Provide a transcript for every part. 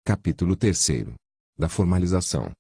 Capítulo 3º. Da formalização.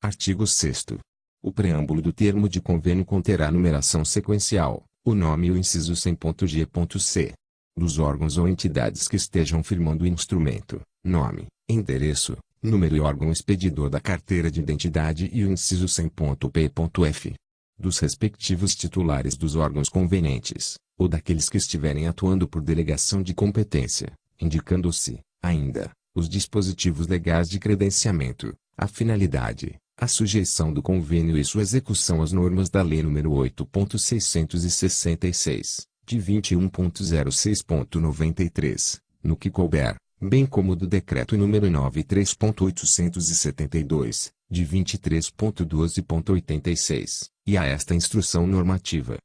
Artigo 6º. O preâmbulo do termo de convênio conterá numeração sequencial, o nome e o inciso 100.g.c. dos órgãos ou entidades que estejam firmando o instrumento, nome, endereço, número e órgão expedidor da carteira de identidade e o inciso 100.p.f. dos respectivos titulares dos órgãos convenientes, ou daqueles que estiverem atuando por delegação de competência, indicando-se, ainda, os dispositivos legais de credenciamento, a finalidade, a sujeição do convênio e sua execução às normas da Lei nº 8.666, de 21.06.93, no que couber, bem como do Decreto nº 93.872, de 23.12.86, e a esta instrução normativa.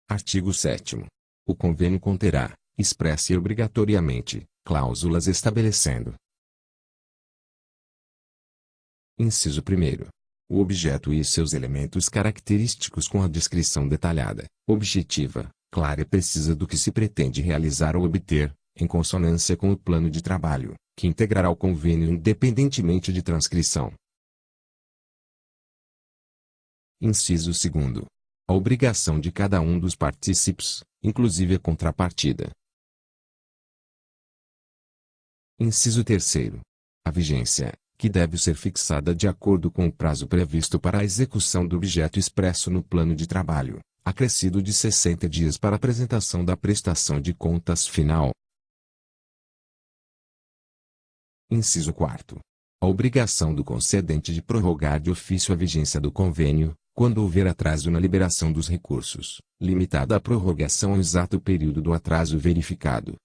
Artigo 7º. O convênio conterá, expressa e obrigatoriamente, cláusulas estabelecendo: Inciso 1º. O objeto e seus elementos característicos com a descrição detalhada, objetiva, clara e precisa do que se pretende realizar ou obter, em consonância com o plano de trabalho, que integrará o convênio independentemente de transcrição. Inciso 2º. A obrigação de cada um dos partícipes, inclusive a contrapartida. Inciso 3º. A vigência, que deve ser fixada de acordo com o prazo previsto para a execução do objeto expresso no plano de trabalho, acrescido de 60 dias para apresentação da prestação de contas final. Inciso 4º. A obrigação do concedente de prorrogar de ofício a vigência do convênio, quando houver atraso na liberação dos recursos, limitada a prorrogação ao exato período do atraso verificado.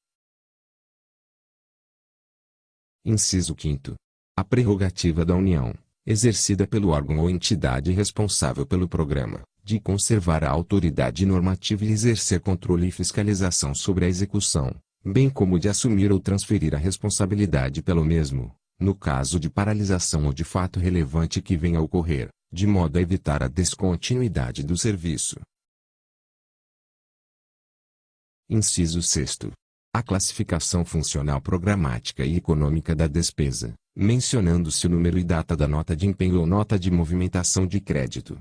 Inciso 5º. A prerrogativa da União, exercida pelo órgão ou entidade responsável pelo programa, de conservar a autoridade normativa e exercer controle e fiscalização sobre a execução, bem como de assumir ou transferir a responsabilidade pelo mesmo, no caso de paralisação ou de fato relevante que venha a ocorrer, de modo a evitar a descontinuidade do serviço. Inciso 6º. A classificação funcional programática e econômica da despesa, mencionando-se o número e data da nota de empenho ou nota de movimentação de crédito.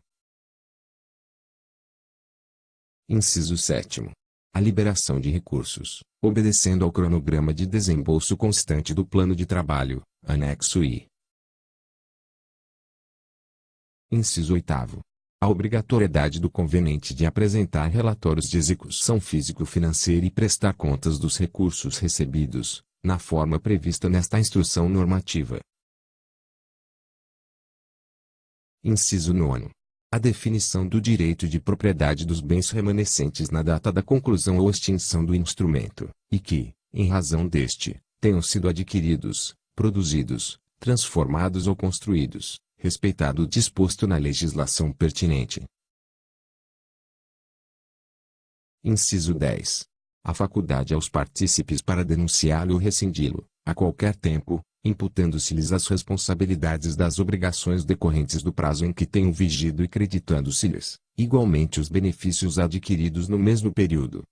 Inciso 7º. A liberação de recursos, obedecendo ao cronograma de desembolso constante do plano de trabalho, anexo I. Inciso 8º. A obrigatoriedade do conveniente de apresentar relatórios de execução físico-financeira e prestar contas dos recursos recebidos, na forma prevista nesta instrução normativa. Inciso 9º. A definição do direito de propriedade dos bens remanescentes na data da conclusão ou extinção do instrumento, e que, em razão deste, tenham sido adquiridos, produzidos, transformados ou construídos, respeitado o disposto na legislação pertinente. Inciso 10. A faculdade aos partícipes para denunciá-lo ou rescindi-lo, a qualquer tempo, imputando-se-lhes as responsabilidades das obrigações decorrentes do prazo em que tenham vigido e creditando-se-lhes, igualmente os benefícios adquiridos no mesmo período.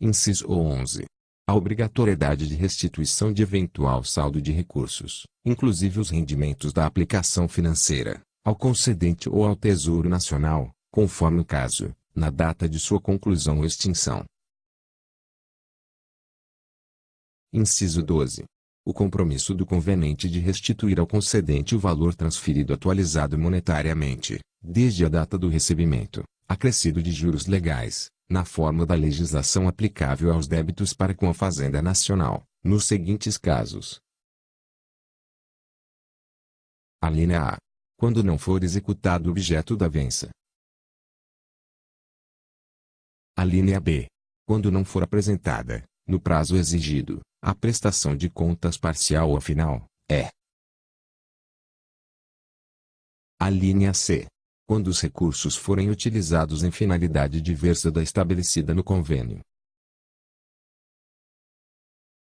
Inciso 11. A obrigatoriedade de restituição de eventual saldo de recursos, inclusive os rendimentos da aplicação financeira, ao concedente ou ao Tesouro Nacional, conforme o caso, na data de sua conclusão ou extinção. Inciso 12. O compromisso do conveniente de restituir ao concedente o valor transferido atualizado monetariamente, desde a data do recebimento, acrescido de juros legais, na forma da legislação aplicável aos débitos para com a Fazenda Nacional, nos seguintes casos. Alínea A. Quando não for executado o objeto da vença. Alínea B. Quando não for apresentada, no prazo exigido, a prestação de contas parcial ou final, Alínea C. Quando os recursos forem utilizados em finalidade diversa da estabelecida no convênio.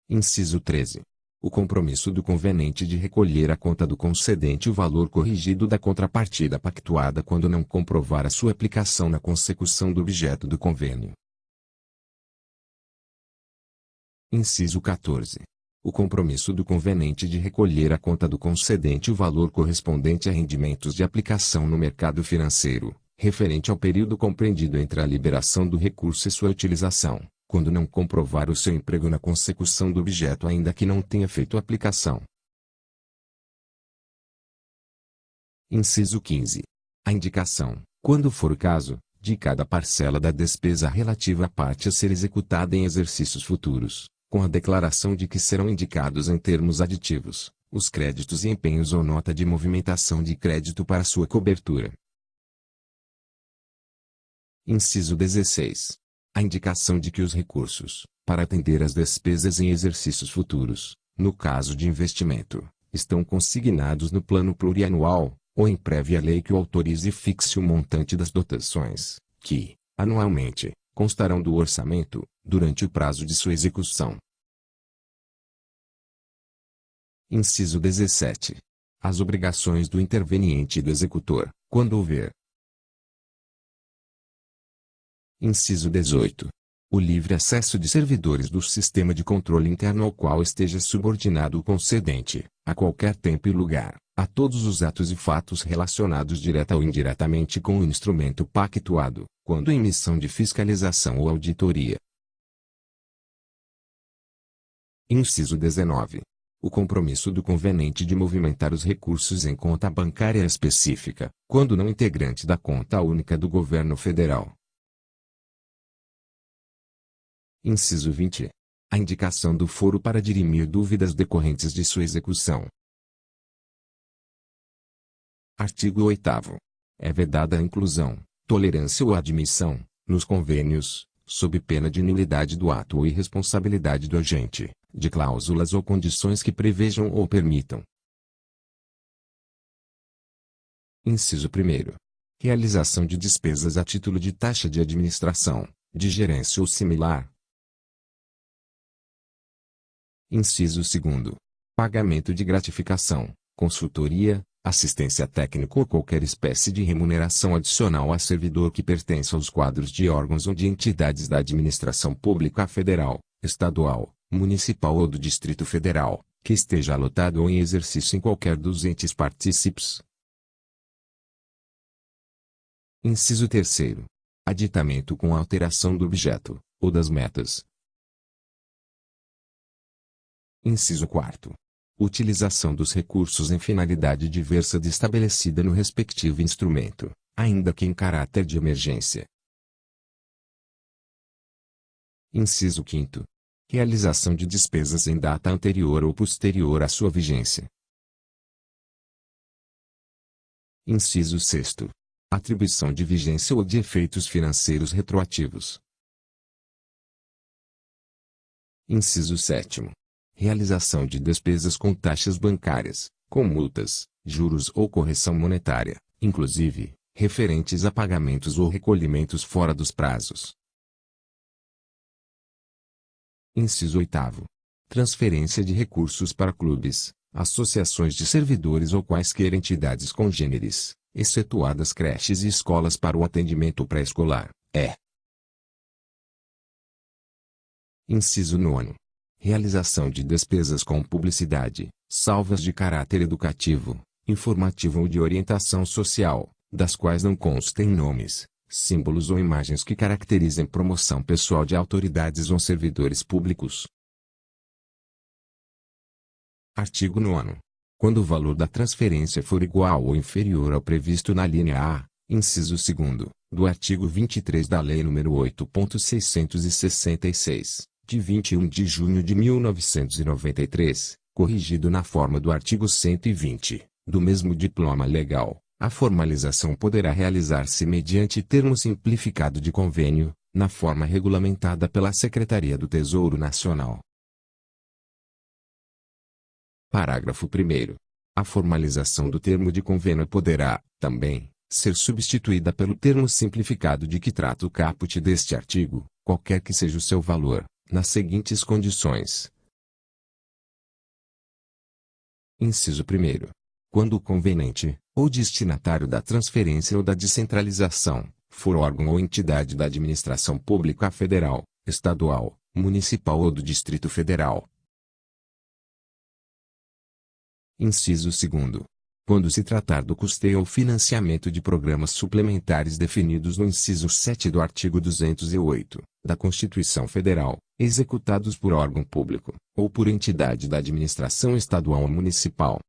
Inciso 13. O compromisso do convenente de recolher à conta do concedente o valor corrigido da contrapartida pactuada quando não comprovar a sua aplicação na consecução do objeto do convênio. Inciso 14. O compromisso do convenente de recolher à conta do concedente o valor correspondente a rendimentos de aplicação no mercado financeiro, referente ao período compreendido entre a liberação do recurso e sua utilização, quando não comprovar o seu emprego na consecução do objeto ainda que não tenha feito aplicação. Inciso 15. A indicação, quando for o caso, de cada parcela da despesa relativa à parte a ser executada em exercícios futuros, com a declaração de que serão indicados em termos aditivos, os créditos e empenhos ou nota de movimentação de crédito para sua cobertura. Inciso 16. A indicação de que os recursos, para atender às despesas em exercícios futuros, no caso de investimento, estão consignados no plano plurianual, ou em prévia lei que o autorize e fixe o montante das dotações, que, anualmente, constarão do orçamento, durante o prazo de sua execução. Inciso 17. As obrigações do interveniente e do executor, quando houver. Inciso 18. O livre acesso de servidores do sistema de controle interno ao qual esteja subordinado o concedente, a qualquer tempo e lugar, a todos os atos e fatos relacionados direta ou indiretamente com o instrumento pactuado, quando em missão de fiscalização ou auditoria. Inciso 19. O compromisso do convenente de movimentar os recursos em conta bancária específica, quando não integrante da conta única do governo federal. Inciso 20. A indicação do foro para dirimir dúvidas decorrentes de sua execução. Artigo 8º. É vedada a inclusão, tolerância ou admissão, nos convênios, sob pena de nulidade do ato ou irresponsabilidade do agente, de cláusulas ou condições que prevejam ou permitam. Inciso 1º. Realização de despesas a título de taxa de administração, de gerência ou similar. Inciso 2º. Pagamento de gratificação, consultoria, assistência técnica ou qualquer espécie de remuneração adicional a servidor que pertença aos quadros de órgãos ou de entidades da administração pública federal, estadual, municipal ou do Distrito Federal, que esteja alotado ou em exercício em qualquer dos entes partícipes. Inciso 3º. Aditamento com alteração do objeto, ou das metas. Inciso 4º. Utilização dos recursos em finalidade diversa de estabelecida no respectivo instrumento, ainda que em caráter de emergência. Inciso 5º. Realização de despesas em data anterior ou posterior à sua vigência. Inciso 6º. Atribuição de vigência ou de efeitos financeiros retroativos. Inciso 7º. Realização de despesas com taxas bancárias, com multas, juros ou correção monetária, inclusive, referentes a pagamentos ou recolhimentos fora dos prazos. Inciso 8º. Transferência de recursos para clubes, associações de servidores ou quaisquer entidades congêneres, excetuadas creches e escolas para o atendimento pré-escolar, Inciso 9º. Realização de despesas com publicidade, salvas de caráter educativo, informativo ou de orientação social, das quais não constem nomes, símbolos ou imagens que caracterizem promoção pessoal de autoridades ou servidores públicos. Artigo 9º. Quando o valor da transferência for igual ou inferior ao previsto na linha A, inciso 2º, do artigo 23 da Lei nº 8.666, de 21 de junho de 1993, corrigido na forma do artigo 120, do mesmo diploma legal, a formalização poderá realizar-se mediante termo simplificado de convênio, na forma regulamentada pela Secretaria do Tesouro Nacional. Parágrafo 1º. A formalização do termo de convênio poderá, também, ser substituída pelo termo simplificado de que trata o caput deste artigo, qualquer que seja o seu valor, nas seguintes condições: Inciso 1º. Quando o convenente, ou destinatário da transferência ou da descentralização, for órgão ou entidade da administração pública federal, estadual, municipal ou do Distrito Federal. Inciso 2º. Quando se tratar do custeio ou financiamento de programas suplementares definidos no inciso 7 do artigo 208 da Constituição Federal, executados por órgão público, ou por entidade da administração estadual ou municipal.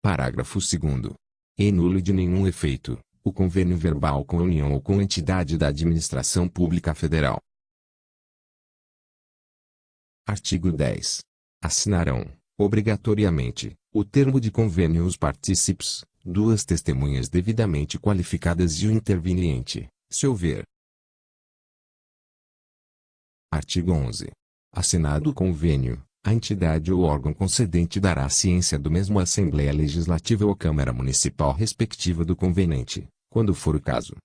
Parágrafo 2º. É nulo e de nenhum efeito o convênio verbal com a União ou com entidade da administração pública federal. Artigo 10. Assinarão, obrigatoriamente, o termo de convênio os partícipes, duas testemunhas devidamente qualificadas e o interveniente, se houver. Artigo 11. Assinado o convênio, a entidade ou órgão concedente dará ciência do mesmo à Assembleia Legislativa ou Câmara Municipal respectiva do convenente, quando for o caso.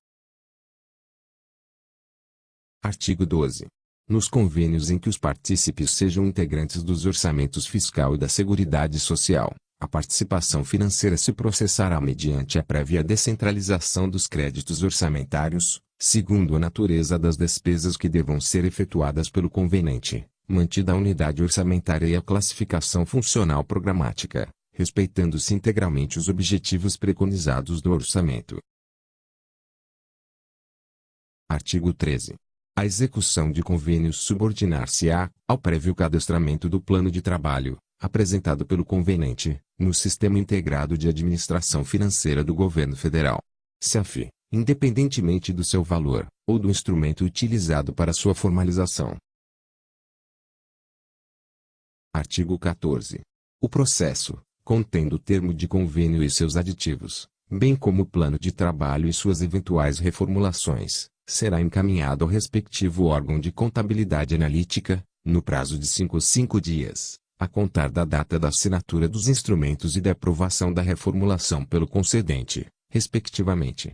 Artigo 12. Nos convênios em que os partícipes sejam integrantes dos orçamentos fiscal e da Seguridade Social, a participação financeira se processará mediante a prévia descentralização dos créditos orçamentários, segundo a natureza das despesas que devam ser efetuadas pelo convenente, mantida a unidade orçamentária e a classificação funcional programática, respeitando-se integralmente os objetivos preconizados do orçamento. Artigo 13. A execução de convênios subordinar-se-á ao prévio cadastramento do plano de trabalho, apresentado pelo convenente, no Sistema Integrado de Administração Financeira do Governo Federal. SAFI, independentemente do seu valor, ou do instrumento utilizado para sua formalização. Artigo 14. O processo, contendo o termo de convênio e seus aditivos, bem como o plano de trabalho e suas eventuais reformulações, será encaminhado ao respectivo órgão de contabilidade analítica, no prazo de 5 dias, a contar da data da assinatura dos instrumentos e da aprovação da reformulação pelo concedente, respectivamente.